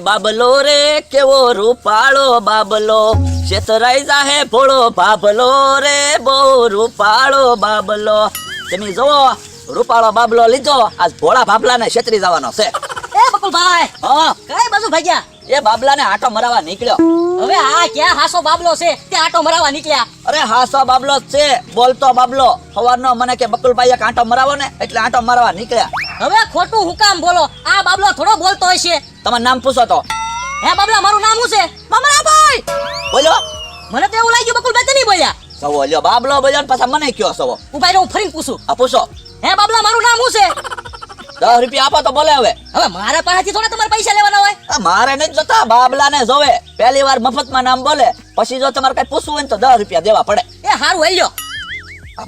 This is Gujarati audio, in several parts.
બાબલો રે કેવો રૂપાળો બાબલો, છેતરાઈ જાહે ભોળો બાબલો રે બહુ રૂપાળો બાબલો. તમે જોવો રૂપાળો બાબલો લીધો, આજ ભોળા બાબલાને છેતરી જવાનો છે. એ બકુલભાઈ, હા, કઈ બાજુ ભાગ્યા? એ બાબલાને આંટો મરાવા નીકળ્યો. હવે આ ક્યાં હાસો બાબલો છે તે આટો મરાવા નીકળ્યા? અરે હાસો બાબલો જ છે, બોલતો બાબલો. સવારનો મને કે બકુલભાઈ એક આંટો મરાવો ને, એટલે આંટો મરાવા નીકળ્યા. હવે ખોટું હું કામ બોલો? આ બાબલો થોડો બોલતો હશે. તમારું નામ પૂછો તો. હે બાબલા, મારું નામ શું છે? મમરાભાઈ. બોલો. મને તો એવું લાગ્યું બકુલભાઈ તમે બોલ્યા. સવો લ્યો બાબલો બોલ્યો ને પાછા મને કયો સવો. ઉભાઈ રહો, હું ફરીને પૂછું. આ પૂછો. હે બાબલા, મારું નામ શું છે? 10 રૂપિયા આપો તો બોલે. હવે હવે મારા પાસેથી થોડા તમારે પૈસા લેવાના હોય. મારે નથી જોતા, બાબલાને જોવે. પહેલી વાર મફતમાં નામ બોલે, પછી જો તમારે કઈ પૂછવું હોય ને તો 10 રૂપિયા દેવા પડે. એ હારું હઈ લ્યો.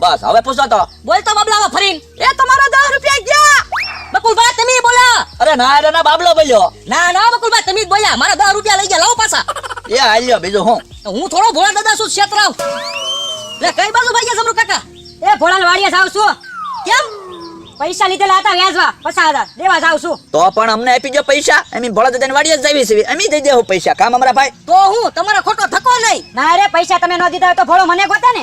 બસ હવે પૂછો તો. બોલતો બાબલા હવે ફરીને. એ તમારા 10 રૂપિયા ગયા. બકુલભાઈ તમે બોલા. અરે ના રે ના, બાબલો બોલ્યો. ના ના બકુલભાઈ તમે જ બોલ્યા. મારા 10 રૂપિયા લઈ ગયા, લાવો પાછા. એ હાલ્યો બીજું હું. હું થોડો ભોળા દાદા શું છેતરાવ. લે કઈ બાજુ ભાગ્યા સમરૂ કાકા? એ ભોળા વાડિયા જાવ છું. કેમ? પૈસા લીધેલા હતા વ્યાજવા 50,000 દેવા જાવ છું. તો પણ અમને આપી દો પૈસા. એમ ભોળા દાદાની વાડીએ જ જાવી છે, એમ દઈ દેવું પૈસા. કામ અમારા ભાઈ. તો હું તમારો ખોટો થકો નહીં. ના રે, પૈસા તમે ન દીધા હોય તો ભોળો મને ગોતે ને.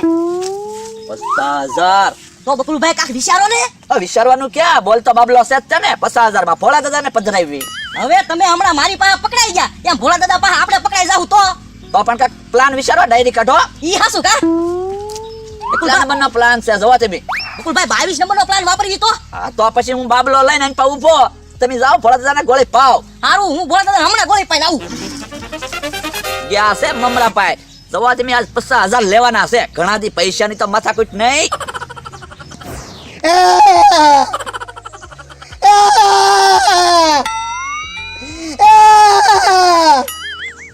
50,000. તો બકુલભાઈ કાક વિચારો ને. વિચારવાનું ક્યાં, બોલતો બાબલો સેજ છે ને. 50,000 માં ભોળા દાદાને પધરાવી. હવે તમે હમણાં મારી પાસે પકડાઈ ગયા, એમ ભોળા દાદા પાસે આપણે પકડાઈ જાવ તો પણ કાંઈક પ્લાન વિચારો, ડાયરી કાઢો. ઈ હાસુ કા? કેટલા નંબરનો પ્લાન છે જોવા તમે. બકુલભાઈ 22 નંબરનો પ્લાન વાપરવી તો. હા તો પછી હું બાબલો લઈને અહીં પા ઊભો, તમે જાઓ ભોળા દાદાને ગોળી પાવ. હારું, હું ભોળા દાદા હમણાં ગોળી પાઈને આવું. ગયા છે મમરા પાય. જોવા તમે આજ 50,000 લેવાના છે. ઘણા દી પૈસાની તો માથાકૂટ નહીં.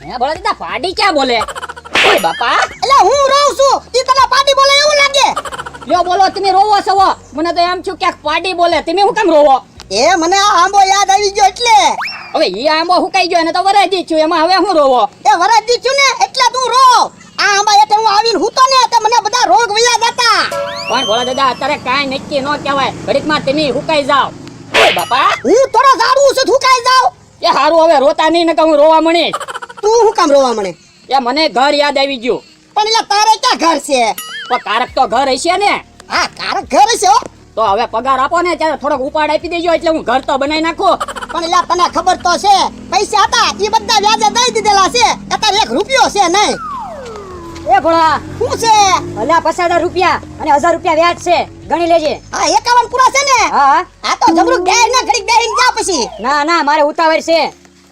હે ભોળા દાદા, પાડી ક્યાં બોલે? ઓય બાપા, એટલે હું રહું છું, ઈ તને પાટી બોલે એવું લાગે? લ્યો બોલો, તમે રોવો છો? મને તો એમ થયું ક્યાંક પાડી બોલે, તમે હું કેમ રોવો? એ મને આ આંબો યાદ આવી ગયો એટલે. હવે ઈ આંબો હુકાઈ ગયો ને તો વરાજી છું, એમાં હવે હું રોવો? એ વરાજી છું ને એટલે તું રો. આ આંબા હેઠે હું આવીને હૂતો ને તે મને બધા રોગ વયા જતા. પણ ભોળા દાદા અત્યારે કાંઈ નક્કી ન કહેવાય, ઘડીકમાં તમે હુકાઈ જાવ. ઓય બાપા, હું થોડો ઝાડવું છું, થૂકાઈ જાવ. એ હારું હવે રોતા નહીં, નકર હું રોવા મણીશ. તું હું કામ રોવા મને? એ મને ઘર યાદ આવી ગયું. પણ એટલે તારે ક્યાં ઘર છે? પણ કારક તો ઘર હશે ને. હા, તારે ઘર છે હો. તો હવે પગાર આપો ને, ત્યારે થોડોક ઉપાડ આપી દેજો, એટલે હું ઘર તો બનાવી નાખું. પણ એટલે તને ખબર તો છે, પૈસા હતા એ બધા વ્યાજે દઈ દીધેલા છે. અત્યારે 1 રૂપિયો છે નહીં. એ ભોળા, શું છે? અલ્યા 50,000 રૂપિયા અને 1,000 રૂપિયા વ્યાજ છે, ગણી લેજે. હા, 51 પૂરા છે ને. હા આ તો જબરું બેર ના ઘડીક બેહીને જા પછી. ના ના, મારે ઉતાવળ છે.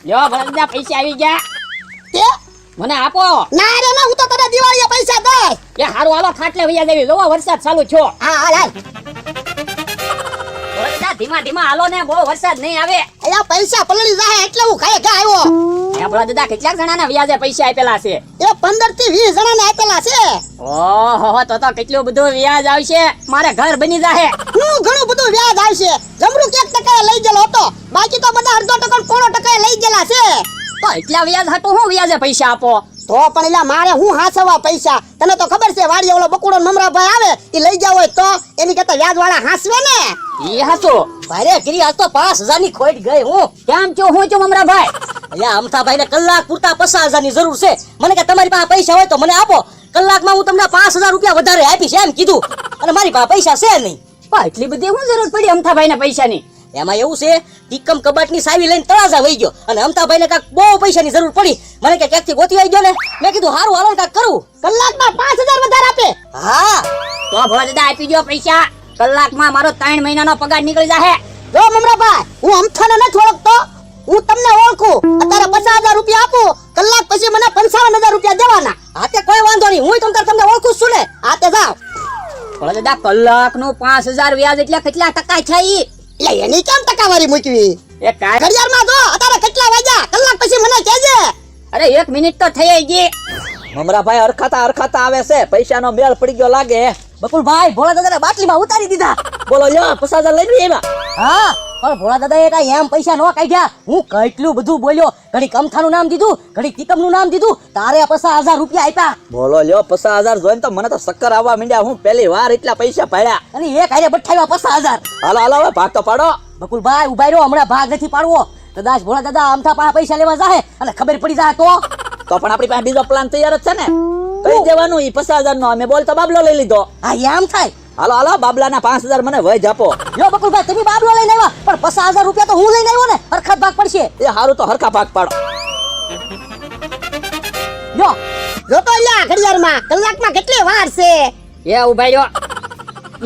લ્યો ભોળા દાદા, પૈસા આવી ગયા. તે મને આપો. ના રે ના, હું તો તને દિવાળીએ પૈસા દઈશ. એ હારું, હાલો ખાટલે વૈયા દેવી. જોવો વરસાદ ચાલુ છો. હા હાલ હાલ. ભોળા દાદા, ધીમા ધીમા હાલો ને, બહુ વરસાદ નહીં આવે. અહીંયા પૈસા પલળી જાય એટલે હું ખાય ગયા આવ્યો. એ ભોળા દાદા, કેટલાક જણાના વ્યાજે પૈસા આપેલા છે? એ 15 થી 20 જણાને આપેલા છે. ઓહો, તો કેટલું બધું વ્યાજ આવશે. મારે ઘર બની જાહે. હું ઘણું બધું વ્યાજ આવશે. જમરૂ 1% લઈ ગયેલો હતો, બાકી તો બધા અડધો ટકા ને પોણો ટકા લઈ ગયેલા છે. તો એટલા વ્યાજ હતું હું વ્યાજે પૈસા આપો? તો પણ એલા મારે હું હાસવા પૈસા? તને તો ખબર છે, વાડીએ ઓલો બકુડો મમરાભાઈ આવે એ લઈ ગયા હોય તો એની કરતા વ્યાજ વાળા હાસવે ને. ઈ હાસો ભારે ગીરી, આજ તો 5,000 ની ખોટ ગઈ. હું કેમ છો? હું છું મમરાભાઈ. અલ્યા અમથાભાઈ ને કલાક પૂરતા 50,000 ની જરૂર છે. મને કે તમારી પાસે પૈસા હોય તો મને આપો, કલાકમાં હું તમને 5,000 રૂપિયા વધારે આપીશ એમ કીધું. અને મારી પાસે પૈસા છે નહીં. પણ એટલી બધી હું જરૂર પડી અમથાભાઈ ને પૈસાની? એમાં એવું છે, ટીકમ કબાટની સાવી લઈને તળાજા વહી ગયો અને અમથાભાઈ ને કાંક બહુ પૈસાની જરૂર પડી. મને કે ક્યાંકથી ગોતી આવી ગયો ને, મેં કીધું હારું હાલો કાંક કરું. કલાકમાં 5,000 વધારે આપે. હા તો ભોળા દાદા આપી દો પૈસા. કલાકમાં મારો 3 મહિનાનો પગાર નીકળી જાહે. જો મમરાભાઈ, હું અમથાને નથી ઓળખતો, હું તમને ઓળખું. અત્યારે 50,000 રૂપિયા આપું, કલાક પછી મને 55,000 રૂપિયા દેવાના. હા તે કોઈ વાંધો નહીં, હું તમને ઓળખું છું ને. આ તે જાવ. ભોળા દાદા, કલાકનું 5,000 વ્યાજ એટલે કેટલા ટકા છે ઈ? એટલે એની કેમ ટકાવારી મૂકવી? એ કાંઈ ઘડિયાળમાં જો અત્યારે કેટલા વાગ્યા, કલાક પછી મને કહેજે. અરે 1 મિનિટ તો થઈ ગઈ. મમરાભાઈ અરખાતા આવે છે, પૈસાનો મેળ પડી ગયો લાગે. બકુલભાઈ, ભોળા દાદાને બાટલીમાં ઉતારી દીધા. બોલો લ્યો 50,000 લઈ લે એમાં. હા, પણ ભોળા દાદાએ કાંઈ એમ પૈસા ન કાઢ્યા. હું કેટલું બધું બોલ્યો, ઘડી કમથાનું નામ દીધું, ઘડી તીકમનું નામ દીધું, તારે 50,000 રૂપિયા આપ્યા. બોલો લ્યો 50,000 જોઈને તો મને તો ચક્કર આવવા માંડ્યા. હું પહેલી વાર એટલા પૈસા પાડ્યા. અને એક હારે બઠાવ્યા 50,000. હાલો હાલો હવે ભાગ તો પાડો. બકુલભાઈ ઉભા રહ્યો, હમણાં ભાગ નથી પાડવો. કદાચ ભોળા દાદા અમથા પાસે પૈસા લેવા જાહે અને ખબર પડી જાય તો પણ આપણી પાસે બીજો પ્લાન તૈયાર જ છે ને. કહી દેવાનું ઈ 50,000 નો અમે બોલતો બાબલો લઈ લીધો. હા એમ થાય. હાલો હાલો બાબલાના 5,000 મને વહી આપો. યો બકુલભાઈ તમે બાબલો લઈને આવ્યા પણ 50,000 રૂપિયા તો હું લઈને આવ્યો ને હરખત ભાગ પડશે. એ હારું તો હરખા ભાગ પાડો. યો જોતો લ્યા ઘડિયાળમાં કલાકમાં કેટલી વાર છે. એ ઉભા રહ્યો.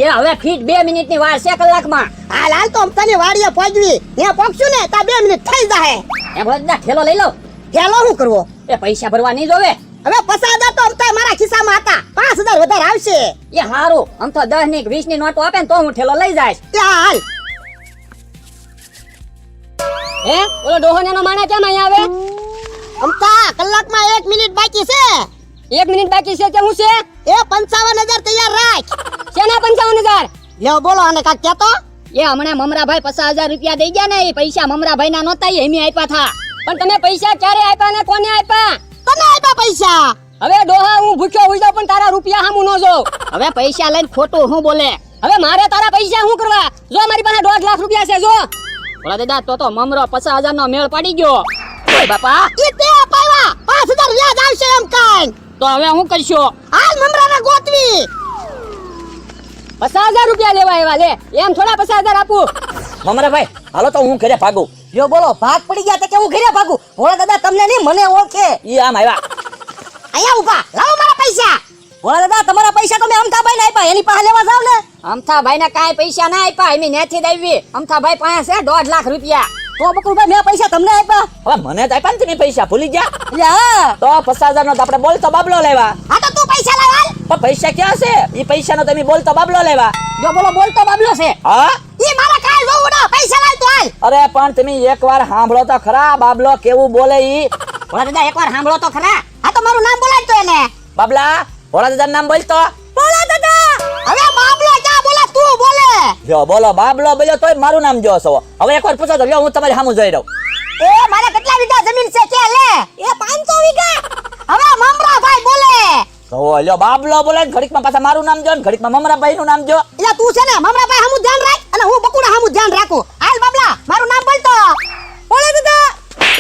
એ હવે ફીટ 2 મિનિટની વાર છે કલાકમાં. હાલ હાલ તો અમથાની વાડીએ પહોંચવી ત્યાં પહોંચશું ને તા 2 મિનિટ થઈ જાહે. એ ભોળા ઠેલો લઈ લો. હેલો શું કરવો એ પૈસા ભરવા નહીં જોવે. હવે 50,000 તો અમથા મારા ખિસ્સામાં હતા 5,000 વધારે આવશે. એ હારું આમ તો 10 ની 20 ની નોટો આપે ને તો હું ઠેલો લઈ જાઈશ. હાલ હે ઓલો ડોહોનેનો માણા કેમ અહીંયા આવે? અમથા કલાકમાં 1 મિનિટ બાકી છે. 1 મિનિટ બાકી છે કે હું છે? એ 55,000 તૈયાર રાખ. શેના 55,000? લ્યો બોલો અને કાક કહેતો. એ હમણાં મમરાભાઈ 50,000 રૂપિયા દઈ ગયા ને એ પૈસા મમરાભાઈ ના નહોતા એ એમી આપ્યા થા. પણ તમે પૈસા ક્યારે આપ્યા ને કોને આપ્યા? તને આપ્યા પૈસા. હવે ડોહા હું ભૂખ્યો હોઈ જાઉં પણ તારા રૂપિયા હામું ન જોઉં. હવે પૈસા લઈને ખોટું હું બોલે. હવે મારે તારા પૈસા શું કરવા? જો મારી પાસે 2.5 લાખ રૂપિયા છે જો. ભોળા દાદા તો મમરો 50,000 નો મેળ પડી ગયો. ઓય બાપા ઈ તે અપાવ્યા 5,000 વ્યાજ આવશે એમ કાઈ. તો હવે હું કરશો? હાલ મમરાને ગોતવી. 50,000 રૂપિયા લેવા આવ્યા લે એમ થોડા 50,000 આપું. મમરાભાઈ હાલો તો હું ઘરે ભાગું. જો બોલો ભાગ પડી ગયા તો કે હું ઘરે ભાગું? ભોળા દાદા તમને નહીં મને ઓળખે. ઈ આમ આવ્યા. અહીંયા ઉભા લાવો મારા પૈસા. ભોળા દાદા તમારા પૈસા તો મેં અમથાભાઈ ને આપ્યા એની પાસે લેવા જાવ ને. અમથાભાઈ ને કાંઈ પૈસા ના આપ્યા એમી નેથી દાવી. અમથાભાઈ પાસે છે 1.5 લાખ રૂપિયા. તો બકુલભાઈ મેં પૈસા તમને આપ્યા. હવે મને જ આપ્યા ને તમે પૈસા ભૂલી ગયા. યા તો 50,000 નો તો આપણે બોલતો બાબલો લેવા. હા તો તું પૈસા લાવ હાલ. પણ પૈસા ક્યાં છે? ઈ પૈસાનો તમે બોલતો બાબલો લેવા. જો બોલો બોલતો બાબલો છે. હા ઈ મારા કાઈ જોવું ના પૈસા લાવ તો હાલ. અરે પણ તમે એકવાર સાંભળો તો ખરા બાબલો કેવું બોલે ઈ. ભોળા દાદા એકવાર સાંભળો તો ખરા. હા તો મારું નામ બોલાવ તો એને. બાબલા ભોળા દાદાનું નામ બોલતો. બોલા દાદા. હવે બાબલો ક્યાં બોલે તું બોલે. જો બોલો બાબલો બોલ્યો તોય મારું નામ જો છો. હવે એકવાર પૂછો તો લ્યો હું તમારી સામું જોઈ રહું. એ મારે કેટલા વીઘા જમીન છે કે લે. એ 500 વીઘા. હવે મમરાભાઈ બોલે. તો લ્યો બાબલો બોલે ને ઘડીકમાં પાછા મારું નામ જો ને ઘડીકમાં મમરાભાઈ નું નામ જો. એટલે તું છે ને મમરાભાઈ હામું ધ્યાન રાખ અને હું બકુડા હામું ધ્યાન રાખું. હાલ બાબલા મારું નામ બોલતો. બોલે દાદા.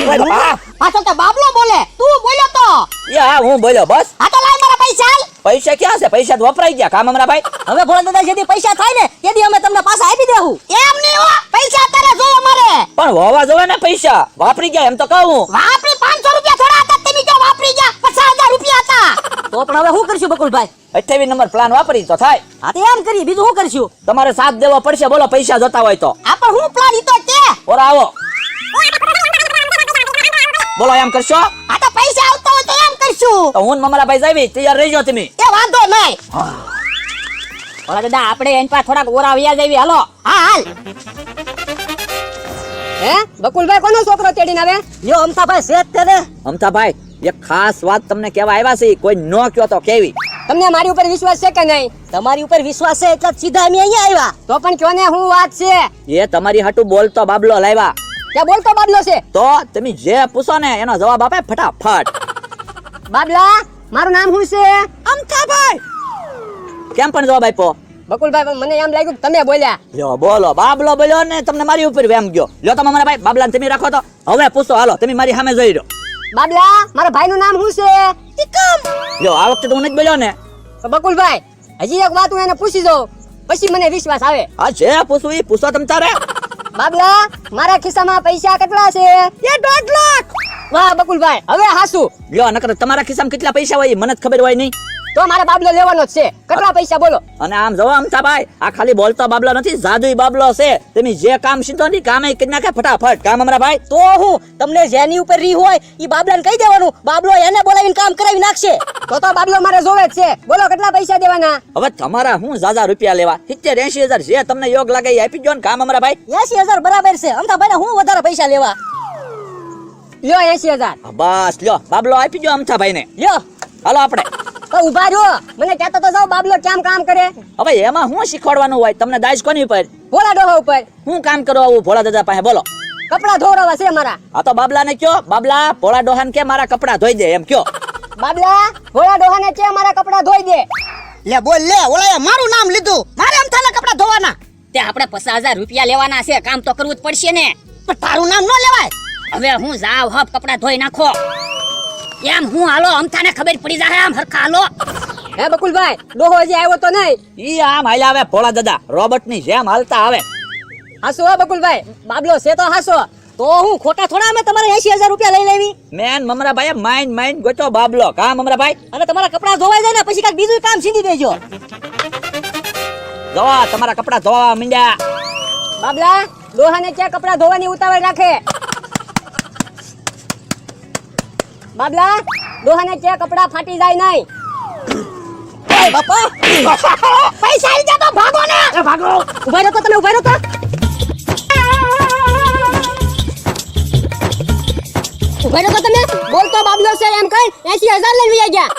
ઓય બાપા. પાછો તો બાબલો બોલે તું બોલ્યો તો. યા હું બોલ્યો બસ. હા તો લાય મારા પૈસા હાલ. પૈસા ક્યાં છે? પૈસા તો વપરાઈ ગયા કા મમરાભાઈ. હવે ભોળા દાદા જેથી પૈસા થાય ને તેથી અમે તમને પાછા આપી દેવું. એમ નહીં હો પૈસા તારે જોવો મારે. પણ હોવા જોવે ને પૈસા વાપરી ગયા એમ તો કહું. વાપરી 500 રૂપિયા થોડા હતા તમે જો વાપરી ગયા 50,000 રૂપિયા હતા. તો પણ હવે શું કરશું બકુલભાઈ? 28 નંબર પ્લાન વાપરી તો થાય. હા તો એમ કરીએ બીજું શું કરશું? તમારે સાથ દેવો પડશે બોલો પૈસા જોતા હોય તો. આ પણ હું પ્લાન ઈ તો તે. ઓરા આવો બોલો એમ કરશો. આ તો પૈસા આવતા હોય તો એમ કરશું. તો હું ને મમરાભાઈ જાવી તૈયાર રહેજો તમે. એ વાંધો નહીં. ભોળા દાદા આપણે એની પાસે થોડાક ઓરા વ્યાજ આવી હાલો. હા હાલ. હે બકુલભાઈ કોનો છોકરો તેડીને આવે? યો અમથાભાઈ શેઠ છે ને. અમથાભાઈ એક ખાસ વાત તમને કહેવા આવ્યા છે કોઈ નો કયો તો કેવી. તમને મારી ઉપર વિશ્વાસ છે કે નહીં? તમારી ઉપર વિશ્વાસ છે એટલે સીધા અમે અહીંયા આવ્યા. તો પણ કયો ને હું વાત છે? એ તમારી હાટું બોલતો બાબલો લાવ્યા. ક્યાં બોલતો બાબલો છે? તો તમે જે પૂછો ને એનો જવાબ આપે ફટાફટ. બાબલા મારું નામ શું છે? અમથાભાઈ. કેમ પણ જવાબ આપ્યો? બકુલભાઈ મને એમ લાગ્યું કે તમે બોલ્યા. લ્યો બોલો બાબલો બોલ્યો ને તમને મારી ઉપર વેમ ગયો. લ્યો તો મમરાભાઈ બાબલાને તમે રાખો તો. હવે પૂછો હાલો તમે મારી સામે જોઈ રહ્યો. બાબલા મારા ભાઈનું નામ શું છે? તિકમ. લ્યો આ વખતે તો હું નથી બોલ્યો ને. તો બકુલભાઈ હજી એક વાત હું એને પૂછી દઉં પછી મને વિશ્વાસ આવે. આ જે પૂછું એ પૂછો તમ તારે. બાબલા મારા ખિસ્સામાં પૈસા કેટલા છે? એ 1.5 લાખ. વાહ બકુલભાઈ હવે હાસુ. લ્યો નકર તમારા ખિસ્સામાં કેટલા પૈસા હોય ઈ મને જ ખબર હોય નહીં. તો મારે બાબલો લેવાનો જ છે. કેટલા પૈસા બોલો? અને આમ જવો અમથાભાઈ આ ખાલી બોલતો બાબલો નથી જાદુઈ બાબલો છે. તમે જે કામ સીધો ની કામે કરી નાખે ફટાફટ. કામ અમરાભાઈ તો હું તમને જેની ઉપર રી હોય ઈ બાબલાને કહી દેવાનું બાબલો એને બોલાવીને કામ કરાવી નાખશે. તો બાબલો મારે જોવે જ છે. બોલો કેટલા પૈસા દેવાના? હવે તમારા હું જાજા રૂપિયા લેવા 70-80 હજાર જે તમને યોગ લાગે એ આપી દો ને. કામ અમરાભાઈ 80,000 બરાબર છે. અમથાભાઈ ને હું વધારે પૈસા લેવા? લ્યો 80,000. બસ લ્યો બાબલો આપી દો અમથાભાઈ ને. લ્યો હાલો આપણે. તો ઉભા રહ્યો મને કહેતો તો જાવ બાબલો કેમ કામ કરે? હવે એમાં હું શીખવાડવાનું હોય તમને? દાજ કોની ઉપર? ભોળા ડોહા ઉપર. હું કામ કરો આવું ભોળા દાદા પાસે બોલો. કપડા ધોરાવા છે મારા. આ તો બાબલાને કયો બાબલા ભોળા ડોહાને કે મારા કપડા ધોઈ દે એમ કયો. બાબલા ભોળા ડોહાને કે મારા કપડા ધોઈ દે. લે બોલ લે ઓલાએ મારું નામ લીધું. મારે અમથાના કપડા ધોવાના. તે આપણે 50,000 રૂપિયા લેવાના છે. કામ તો કરવું જ પડશે ને. પણ તારું નામ ન લેવાય. હવે હું જાવ હપ કપડા ધોઈ નાખો એમ હું હાલો અમથાને ખબર પડી જાય આમ હરખા હાલો. હે બકુલભાઈ ડોહો હજી આવ્યો તો નહીં. ઈ આમ હાલ્યા આવે ભોળા દાદા રોબોટ ની જેમ હાલતા આવે. હાસો હો બકુલભાઈ બાબલો છે તો હાસો. તો હું ખોટા થોડા અમે તમારે 80,000 રૂપિયા લઈ લેવી. મેન મમરાભાઈ માઇન્ડ ગોતો બાબલો કા મમરાભાઈ. અને તમારા કપડા ધોવાઈ જાય ને પછી કાંઈક બીજું કામ સીધી દેજો. જો તમારા કપડા ધોવા માંડ્યા. બાબલા ડોહાને ક્યાં કપડા ધોવાની ઉતાવળ રાખે. બાબલા ડોહાને ક્યાં કપડા ફાટી જાય નહીં. એ બાપા પૈસા આવી જા તો ભાગો ને. ઉભા રહો તો તમે ઉભા રહો તો. ઉભા રહો તો તમે બોલતો બાબલો છે એમ કઈ 80,000 લઈ ગયા.